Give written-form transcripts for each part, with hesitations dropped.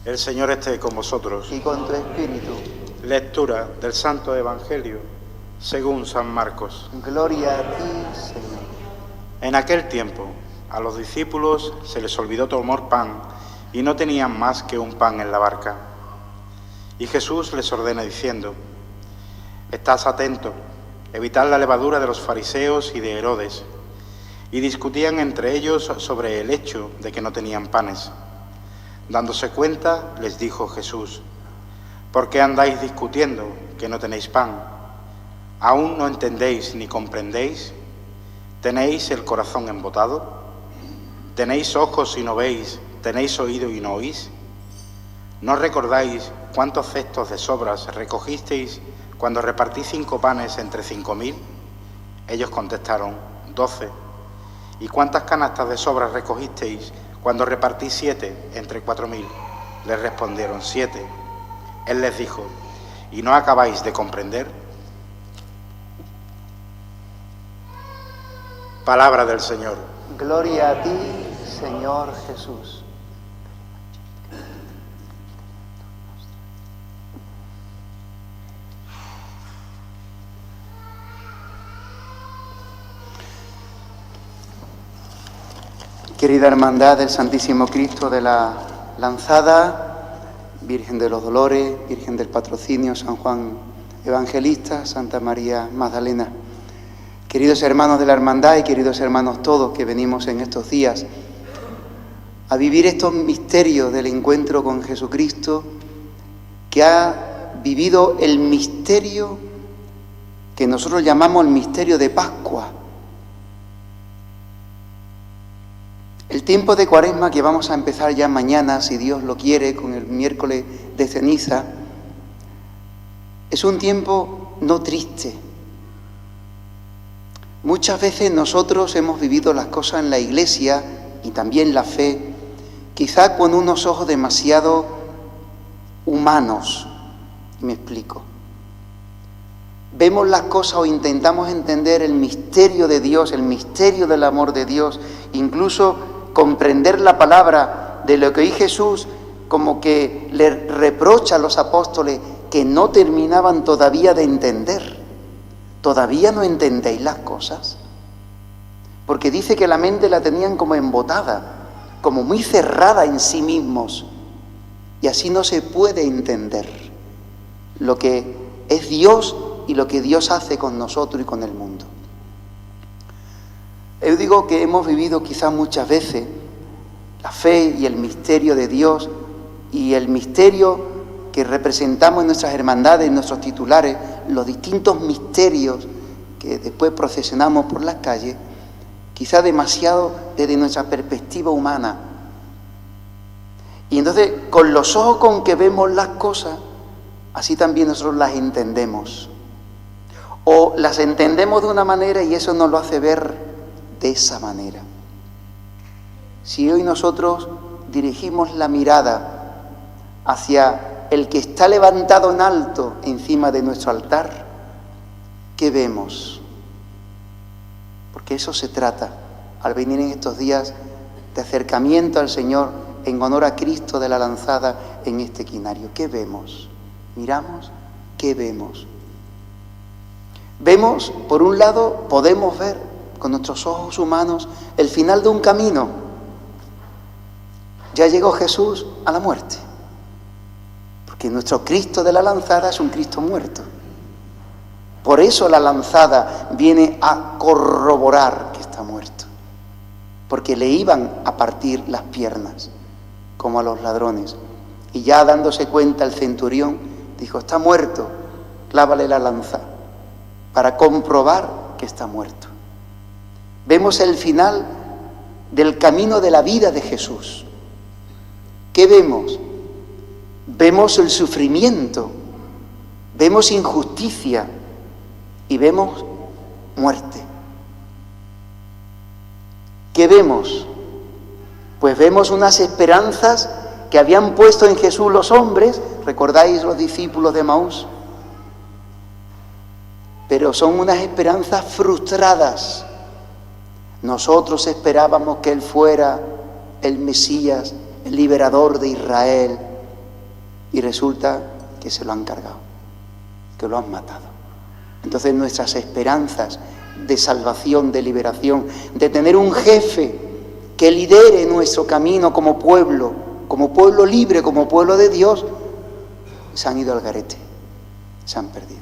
El Señor esté con vosotros. Y con tu espíritu. Lectura del Santo Evangelio según San Marcos. Gloria a ti, Señor. En aquel tiempo, a los discípulos se les olvidó tomar pan y no tenían más que un pan en la barca. Y Jesús les ordena diciendo: Estad atentos, evitad la levadura de los fariseos y de Herodes. Y discutían entre ellos sobre el hecho de que no tenían panes. Dándose cuenta, les dijo Jesús: ¿Por qué andáis discutiendo que no tenéis pan? ¿Aún no entendéis ni comprendéis? ¿Tenéis el corazón embotado? ¿Tenéis ojos y no veis? ¿Tenéis oído y no oís? ¿No recordáis cuántos cestos de sobras recogisteis cuando repartí 5 panes entre 5.000? Ellos contestaron: 12. ¿Y cuántas canastas de sobras recogisteis cuando repartí 7 entre 4.000? Les respondieron: 7. Él les dijo: ¿y no acabáis de comprender? Palabra del Señor. Gloria a ti, Señor Jesús. Querida Hermandad del Santísimo Cristo de la Lanzada, Virgen de los Dolores, Virgen del Patrocinio, San Juan Evangelista, Santa María Magdalena, queridos hermanos de la Hermandad y queridos hermanos todos que venimos en estos días a vivir estos misterios del encuentro con Jesucristo, que ha vivido el misterio que nosotros llamamos el misterio de Pascua. El tiempo de Cuaresma que vamos a empezar ya mañana, si Dios lo quiere, con el miércoles de ceniza, es un tiempo no triste. Muchas veces nosotros hemos vivido las cosas en la Iglesia y también la fe, quizá con unos ojos demasiado humanos. Me explico. Vemos las cosas o intentamos entender el misterio de Dios, el misterio del amor de Dios, incluso comprender la palabra de lo que hoy Jesús como que le reprocha a los apóstoles que no terminaban todavía de entender. ¿Todavía no entendéis las cosas? Porque dice que la mente la tenían como embotada, como muy cerrada en sí mismos, y así no se puede entender lo que es Dios y lo que Dios hace con nosotros y con el mundo. Yo digo que hemos vivido quizás muchas veces la fe y el misterio de Dios y el misterio que representamos en nuestras hermandades, en nuestros titulares, los distintos misterios que después procesionamos por las calles, quizás demasiado desde nuestra perspectiva humana. Y entonces, con los ojos con que vemos las cosas, así también nosotros las entendemos. O las entendemos de una manera y eso nos lo hace ver de esa manera. Si hoy nosotros dirigimos la mirada hacia el que está levantado en alto encima de nuestro altar, ¿qué vemos? Porque eso se trata al venir en estos días de acercamiento al Señor en honor a Cristo de la Lanzada en este quinario. ¿Qué vemos? Miramos, ¿qué vemos? Vemos, por un lado, podemos ver con nuestros ojos humanos el final de un camino. Ya llegó Jesús a la muerte, porque nuestro Cristo de la Lanzada es un Cristo muerto. Por eso la Lanzada viene a corroborar que está muerto, porque le iban a partir las piernas, como a los ladrones. Y ya dándose cuenta el centurión, dijo: está muerto, clávale la lanza, para comprobar que está muerto. Vemos el final del camino de la vida de Jesús. ¿Qué vemos? Vemos el sufrimiento, vemos injusticia y vemos muerte. ¿Qué vemos? Pues vemos unas esperanzas que habían puesto en Jesús los hombres, ¿recordáis los discípulos de Emaús? Pero son unas esperanzas frustradas. Nosotros esperábamos que Él fuera el Mesías, el liberador de Israel, y resulta que se lo han cargado, que lo han matado. Entonces nuestras esperanzas de salvación, de liberación, de tener un jefe que lidere nuestro camino como pueblo libre, como pueblo de Dios, se han ido al garete, se han perdido.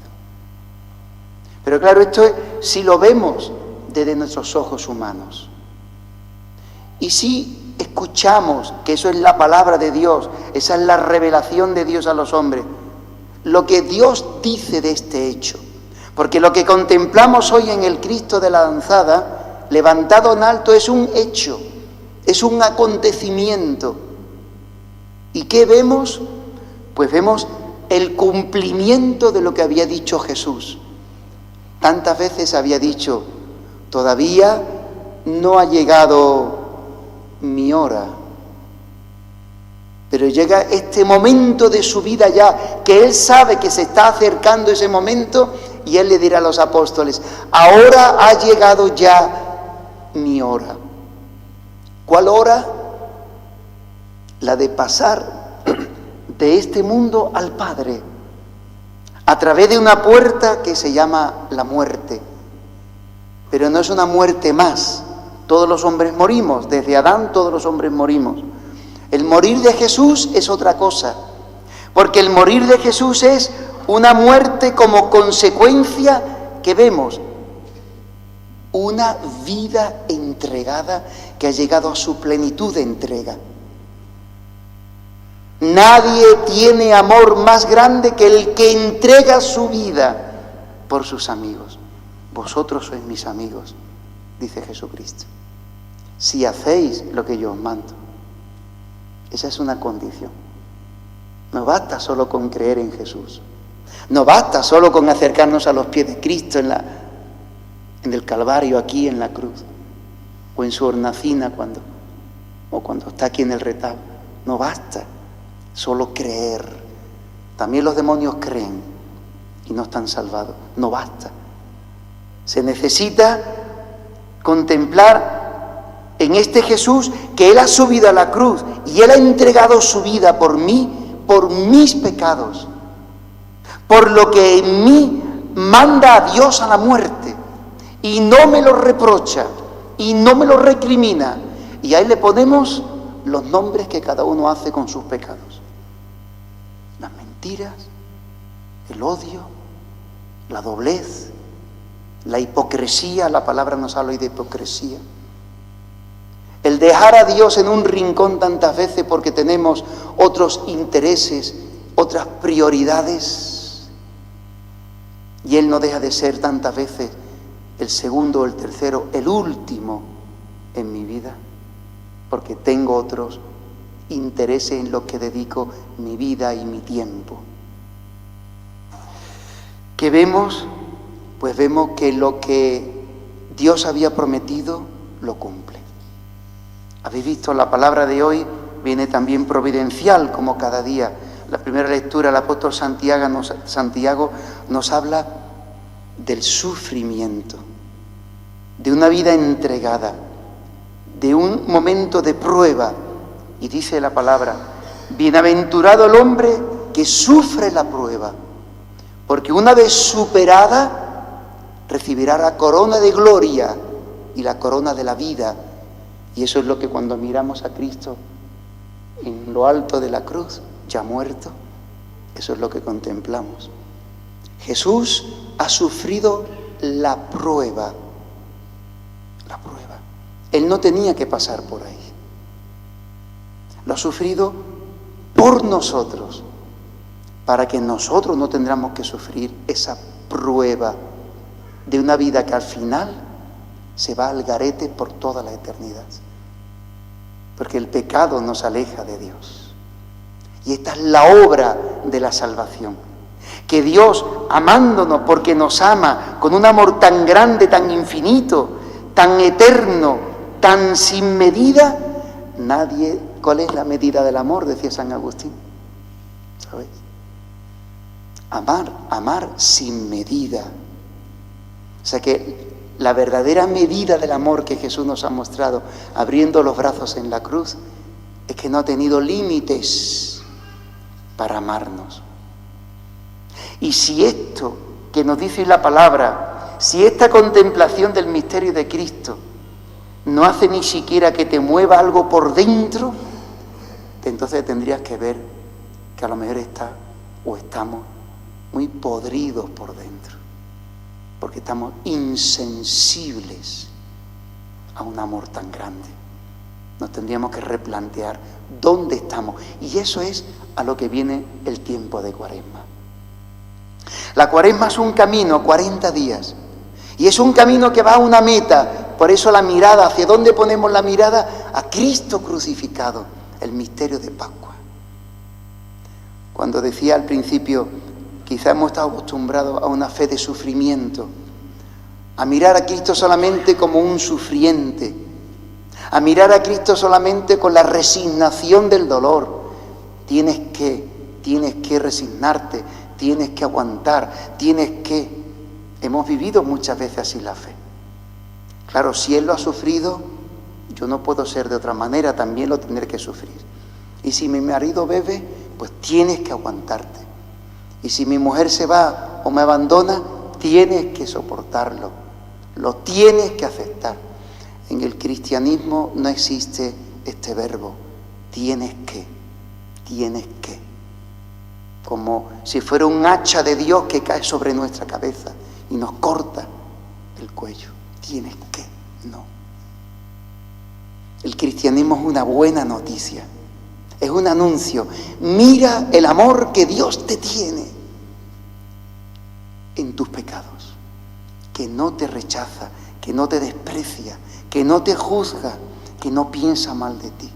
Pero claro, esto es si lo vemos desde nuestros ojos humanos. Y si escuchamos que eso es la palabra de Dios, esa es la revelación de Dios a los hombres, lo que Dios dice de este hecho. Porque lo que contemplamos hoy en el Cristo de la Lanzada, levantado en alto, es un hecho, es un acontecimiento. ¿Y qué vemos? Pues vemos el cumplimiento de lo que había dicho Jesús. Tantas veces había dicho, todavía no ha llegado mi hora. Pero llega este momento de su vida ya, que Él sabe que se está acercando ese momento, y Él le dirá a los apóstoles, ahora ha llegado ya mi hora. ¿Cuál hora? La de pasar de este mundo al Padre, a través de una puerta que se llama la muerte. Pero no es una muerte más. Todos los hombres morimos, desde Adán todos los hombres morimos. El morir de Jesús es otra cosa, porque el morir de Jesús es una muerte como consecuencia que vemos, una vida entregada que ha llegado a su plenitud de entrega. Nadie tiene amor más grande que el que entrega su vida por sus amigos. Vosotros sois mis amigos, dice Jesucristo, si hacéis lo que yo os mando. Esa es una condición. No basta solo con creer en Jesús. No basta solo con acercarnos a los pies de Cristo en el Calvario, aquí en la cruz, o en su hornacina cuando está aquí en el retablo. No basta solo creer. También los demonios creen y no están salvados. No basta. Se necesita contemplar en este Jesús que Él ha subido a la cruz y Él ha entregado su vida por mí, por mis pecados, por lo que en mí manda a Dios a la muerte, y no me lo reprocha y no me lo recrimina, y ahí le ponemos los nombres que cada uno hace con sus pecados: las mentiras, el odio, la doblez, la hipocresía. La palabra nos habla hoy de hipocresía. El dejar a Dios en un rincón tantas veces porque tenemos otros intereses, otras prioridades. Y Él no deja de ser tantas veces el segundo, el tercero, el último en mi vida, porque tengo otros intereses en los que dedico mi vida y mi tiempo. ¿Qué vemos? Pues vemos que lo que Dios había prometido lo cumple. Habéis visto, la palabra de hoy viene también providencial, como cada día. La primera lectura, el apóstol Santiago nos habla del sufrimiento, de una vida entregada, de un momento de prueba. Y dice la palabra, bienaventurado el hombre que sufre la prueba, porque una vez superada recibirá la corona de gloria y la corona de la vida. Y eso es lo que cuando miramos a Cristo en lo alto de la cruz, ya muerto, eso es lo que contemplamos. Jesús ha sufrido la prueba. La prueba. Él no tenía que pasar por ahí. Lo ha sufrido por nosotros, para que nosotros no tendramos que sufrir esa prueba de una vida que al final se va al garete por toda la eternidad. Porque el pecado nos aleja de Dios. Y esta es la obra de la salvación. Que Dios, amándonos porque nos ama con un amor tan grande, tan infinito, tan eterno, tan sin medida, nadie... ¿Cuál es la medida del amor? Decía San Agustín. ¿Sabéis? Amar sin medida. O sea que la verdadera medida del amor que Jesús nos ha mostrado abriendo los brazos en la cruz es que no ha tenido límites. para amarnos. Y si esto que nos dice la palabra, si esta contemplación del misterio de Cristo no hace ni siquiera que te mueva algo por dentro, entonces tendrías que ver que a lo mejor estamos muy podridos por dentro, porque estamos insensibles a un amor tan grande. Nos tendríamos que replantear dónde estamos, y eso es a lo que viene el tiempo de Cuaresma. La Cuaresma es un camino, 40 días, y es un camino que va a una meta. Por eso la mirada, ¿hacia dónde ponemos la mirada? A Cristo crucificado, el misterio de Pascua. Cuando decía al principio, quizá hemos estado acostumbrados a una fe de sufrimiento, a mirar a Cristo solamente como un sufriente, a mirar a Cristo solamente con la resignación del dolor. Tienes que resignarte, tienes que aguantar, Hemos vivido muchas veces así la fe. Claro, si Él lo ha sufrido, yo no puedo ser de otra manera, también lo tendré que sufrir. Y si mi marido bebe, pues tienes que aguantarte. Y si mi mujer se va o me abandona, tienes que soportarlo, lo tienes que aceptar. En el cristianismo no existe este verbo, tienes que, como si fuera un hacha de Dios que cae sobre nuestra cabeza y nos corta el cuello. Tienes que, no. El cristianismo es una buena noticia, es un anuncio. Mira el amor que Dios te tiene en tus pecados, que no te rechaza, que no te desprecia, que no te juzga, que no piensa mal de ti,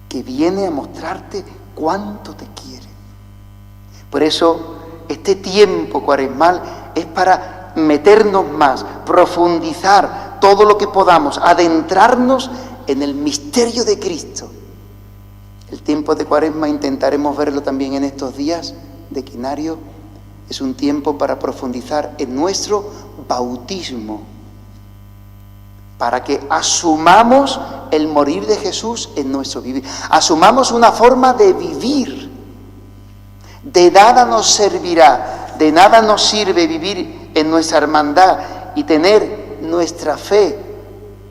que viene a mostrarte cuánto te quiere. Por eso este tiempo cuaresmal es para meternos más, profundizar todo lo que podamos, adentrarnos en el misterio de Cristo. El tiempo de Cuaresma, intentaremos verlo también en estos días de Quinario, es un tiempo para profundizar en nuestro bautismo, para que asumamos el morir de Jesús en nuestro vivir, asumamos una forma de vivir. De nada nos servirá, de nada nos sirve vivir en nuestra hermandad y tener nuestra fe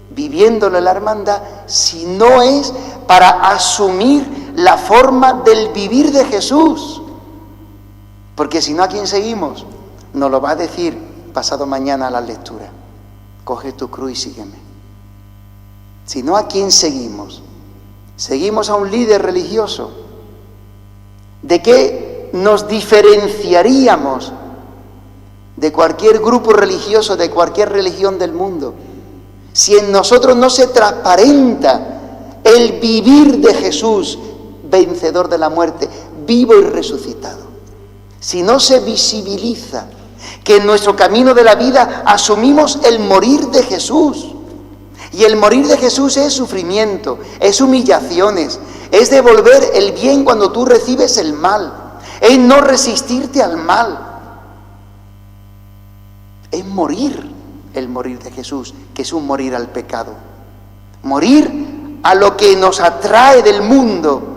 viviéndolo en la hermandad, si no es para asumir la forma del vivir de Jesús. Porque si no, ¿a quién seguimos? Nos lo va a decir pasado mañana a la lectura. Coge tu cruz y sígueme. Si no, ¿a quién seguimos? ¿Seguimos a un líder religioso? ¿De qué nos diferenciaríamos de cualquier grupo religioso, de cualquier religión del mundo? Si en nosotros no se transparenta el vivir de Jesús, vencedor de la muerte, vivo y resucitado. Si no se visibiliza que en nuestro camino de la vida asumimos el morir de Jesús. Y el morir de Jesús es sufrimiento, es humillaciones, es devolver el bien cuando tú recibes el mal, es no resistirte al mal. Es morir, el morir de Jesús, que es un morir al pecado. Morir a lo que nos atrae del mundo,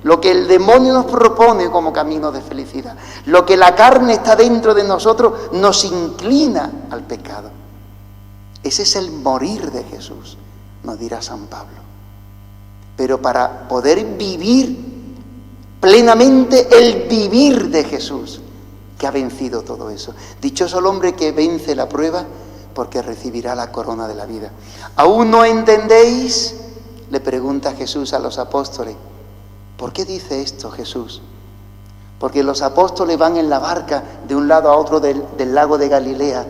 lo que el demonio nos propone como camino de felicidad, lo que la carne está dentro de nosotros nos inclina al pecado. Ese es el morir de Jesús, nos dirá San Pablo. Pero para poder vivir plenamente el vivir de Jesús, que ha vencido todo eso. Dichoso el hombre que vence la prueba, porque recibirá la corona de la vida. ¿Aún no entendéis? Le pregunta Jesús a los apóstoles. ¿Por qué dice esto Jesús? Porque los apóstoles van en la barca de un lado a otro del lago de Galilea,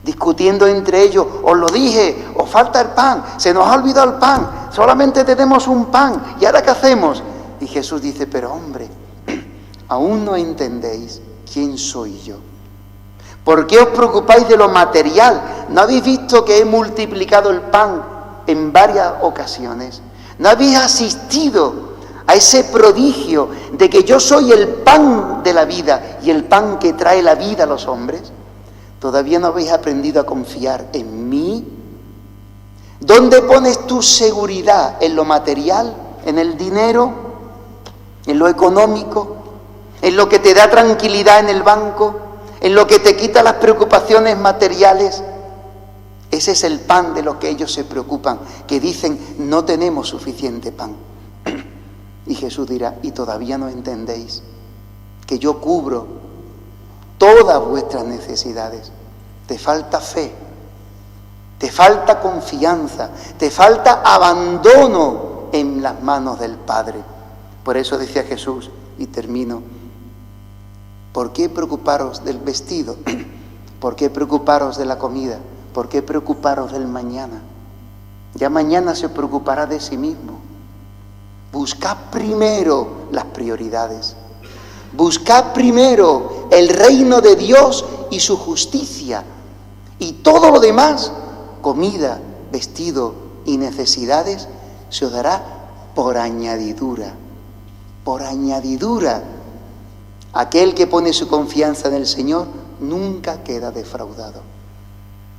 discutiendo entre ellos. Os lo dije, os falta el pan, se nos ha olvidado el pan, solamente tenemos un pan, ¿y ahora qué hacemos? Y Jesús dice, pero hombre, ¿aún no entendéis quién soy yo? ¿Por qué os preocupáis de lo material? ¿No habéis visto que he multiplicado el pan en varias ocasiones? ¿No habéis asistido a ese prodigio de que yo soy el pan de la vida y el pan que trae la vida a los hombres? ¿Todavía no habéis aprendido a confiar en mí? ¿Dónde pones tu seguridad? ¿En lo material? ¿En el dinero? en lo económico, en lo que te da tranquilidad en el banco, en lo que te quita las preocupaciones materiales. Ese es el pan de lo que ellos se preocupan, que dicen, no tenemos suficiente pan. Y Jesús dirá, ¿y todavía no entendéis que yo cubro todas vuestras necesidades? Te falta fe, te falta confianza, te falta abandono en las manos del Padre. Por eso decía Jesús, y termino, ¿por qué preocuparos del vestido? ¿Por qué preocuparos de la comida? ¿Por qué preocuparos del mañana? Ya mañana se preocupará de sí mismo. Buscad primero las prioridades. Buscad primero el reino de Dios y su justicia. Y todo lo demás, comida, vestido y necesidades, se os dará por añadidura. Por añadidura. Aquel que pone su confianza en el Señor nunca queda defraudado.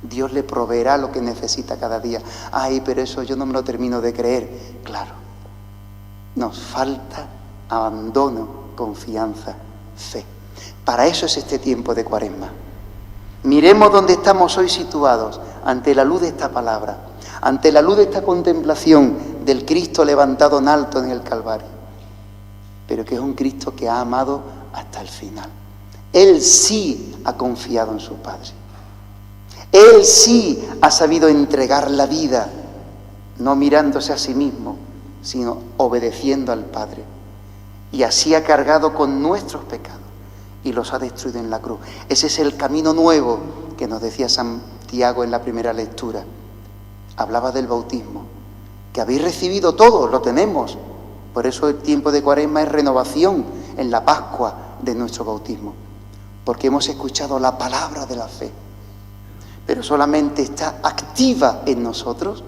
Dios le proveerá lo que necesita cada día. Ay, pero eso yo no me lo termino de creer. Claro, nos falta abandono, confianza, fe. Para eso es este tiempo de Cuaresma. Miremos dónde estamos hoy situados, ante la luz de esta palabra, ante la luz de esta contemplación del Cristo levantado en alto en el Calvario, pero que es un Cristo que ha amado hasta el final. Él sí ha confiado en su Padre. Él sí ha sabido entregar la vida, no mirándose a sí mismo, sino obedeciendo al Padre. Y así ha cargado con nuestros pecados y los ha destruido en la cruz. Ese es el camino nuevo que nos decía Santiago en la primera lectura. Hablaba del bautismo, que habéis recibido todo, lo tenemos. Por eso el tiempo de Cuaresma es renovación en la Pascua de nuestro bautismo, porque hemos escuchado la palabra de la fe, pero solamente está activa en nosotros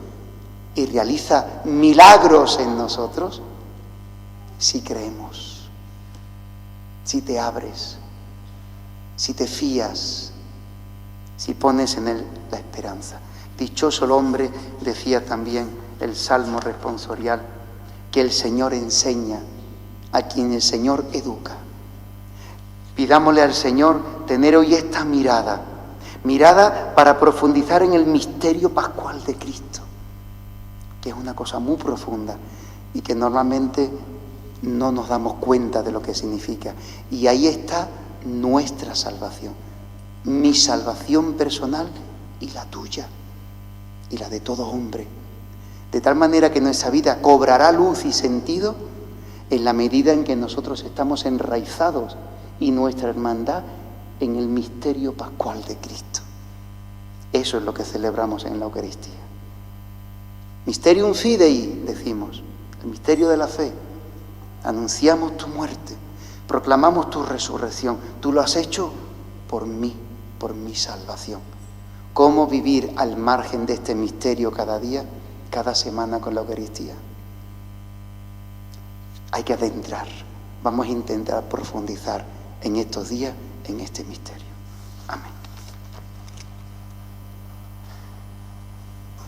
y realiza milagros en nosotros si creemos, si te abres, si te fías, si pones en él la esperanza. Dichoso el hombre, decía también el Salmo responsorial, que el Señor enseña a quien el Señor educa. Pidámosle al Señor tener hoy esta mirada para profundizar en el misterio pascual de Cristo, que es una cosa muy profunda y que normalmente no nos damos cuenta de lo que significa. Y ahí está nuestra salvación, mi salvación personal y la tuya y la de todo hombre. De tal manera que nuestra vida cobrará luz y sentido en la medida en que nosotros estamos enraizados y nuestra hermandad en el misterio pascual de Cristo. Eso es lo que celebramos en la Eucaristía. Mysterium Fidei, decimos, el misterio de la fe. Anunciamos tu muerte, proclamamos tu resurrección. Tú lo has hecho por mí, por mi salvación. ¿Cómo vivir al margen de este misterio cada día, cada semana con la Eucaristía? Hay que adentrar. Vamos a intentar profundizar en estos días en este misterio.